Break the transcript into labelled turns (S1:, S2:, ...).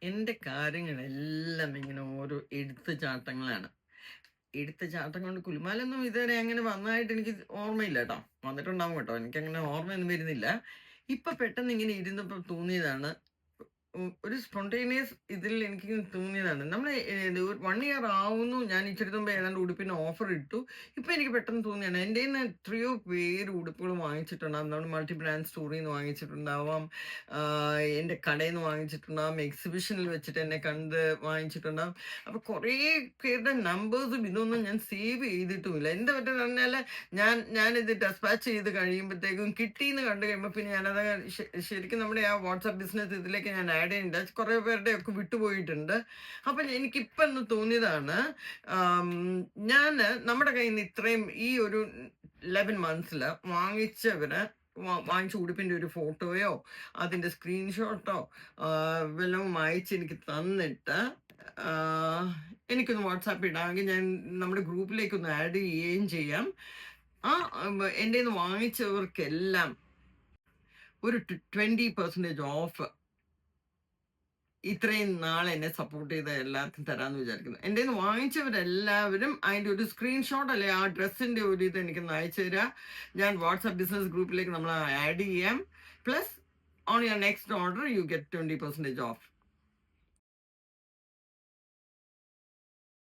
S1: എൻ്റെ കാര്യങ്ങളെല്ലാം ഇങ്ങനെ ഓരോ എടുത്തുചാട്ടങ്ങളാണ്. എടുത്തുചാട്ടം കൊണ്ട് കുലുമാലൊന്നും ഇതുവരെ അങ്ങനെ വന്നതായിട്ട് എനിക്ക് ഓർമ്മയില്ല കേട്ടോ. വന്നിട്ടുണ്ടാവും കേട്ടോ. എനിക്കങ്ങനെ ഓർമ്മയൊന്നും വരുന്നില്ല. ഇപ്പൊ പെട്ടെന്ന് ഇങ്ങനെ ഇരുന്നപ്പോൾ തോന്നിയതാണ്. ഒരു സ്പോണ്ടേനിയസ് ഇതിൽ എനിക്ക് തോന്നിയതാണ്. നമ്മൾ 1 ഇയർ ആവുന്നു. ഞാൻ ഇച്ചിരി മുമ്പ് ഏതാണ്ട് ഉടുപ്പിന് ഓഫർ ഇട്ടു. ഇപ്പൊ എനിക്ക് പെട്ടെന്ന് തോന്നിയാണ്. എൻ്റെ കയ്യിന്ന് എത്രയോ പേര് ഉടുപ്പുകൾ വാങ്ങിച്ചിട്ടുണ്ടാവും. നമ്മൾ മൾട്ടി ബ്രാൻഡ് സ്റ്റോറിൽ നിന്ന് വാങ്ങിച്ചിട്ടുണ്ടാവാം. എൻ്റെ കടയിൽ നിന്ന് വാങ്ങിച്ചിട്ടുണ്ടാവും. എക്സിബിഷനിൽ വെച്ചിട്ട് എന്നെ കണ്ട് വാങ്ങിച്ചിട്ടുണ്ടാവും. അപ്പൊ കുറേ പേരുടെ നമ്പേഴ്സും ഇതൊന്നും ഞാൻ സേവ് ചെയ്തിട്ടുമില്ല. എന്താ പറ്റുന്നത് പറഞ്ഞാൽ ഞാനിത് ഡെസ്പാച്ച് ചെയ്ത് കഴിയുമ്പോഴത്തേക്കും കിട്ടിയെന്ന് കണ്ടു കഴിയുമ്പോൾ പിന്നെ ഞാനത് ശരിക്കും നമ്മുടെ ആ വാട്സാപ്പ് ബിസിനസ് ഇതിലേക്ക് ഞാൻ ആഡ് ചെയ്യുന്നുണ്ട്. കുറേ പേരുടെ ഒക്കെ വിട്ടുപോയിട്ടുണ്ട്. അപ്പം എനിക്കിപ്പം ഒന്ന് തോന്നിയതാണ്, ഞാൻ നമ്മുടെ കയ്യിൽ നിന്ന് ഇത്രയും ഈ ഒരു 11 മന്ത്സിൽ വാങ്ങിച്ചവര് വാങ്ങിച്ച ഉടുപ്പിൻ്റെ ഒരു ഫോട്ടോയോ അതിൻ്റെ സ്ക്രീൻഷോട്ടോ വല്ലതും അയച്ച് എനിക്ക് തന്നിട്ട് എനിക്കൊന്ന് വാട്സാപ്പ് ഇടാമെങ്കിൽ ഞാൻ നമ്മുടെ ഗ്രൂപ്പിലേക്കൊന്ന് ആഡ് ചെയ്യുകയും ചെയ്യാം. എൻ്റെ നിന്ന് വാങ്ങിച്ചവർക്കെല്ലാം ഒരു 20% ഓഫ് ഇത്രയും നാൾ എന്നെ സപ്പോർട്ട് ചെയ്ത എല്ലാവർക്കും തരാമെന്ന് വിചാരിക്കുന്നു. എൻ്റെ നിന്ന് വാങ്ങിച്ചവരെല്ലാവരും അതിൻ്റെ ഒരു സ്ക്രീൻഷോട്ട് അല്ലെ ആ ഡ്രസ്സിൻ്റെ ഒരു ഇത് എനിക്കൊന്ന് അയച്ചു തരാം. ഞാൻ വാട്സാപ്പ് ബിസിനസ് ഗ്രൂപ്പിലേക്ക് നമ്മൾ ആഡ് ചെയ്യാം. Plus on your next order you get 20% of.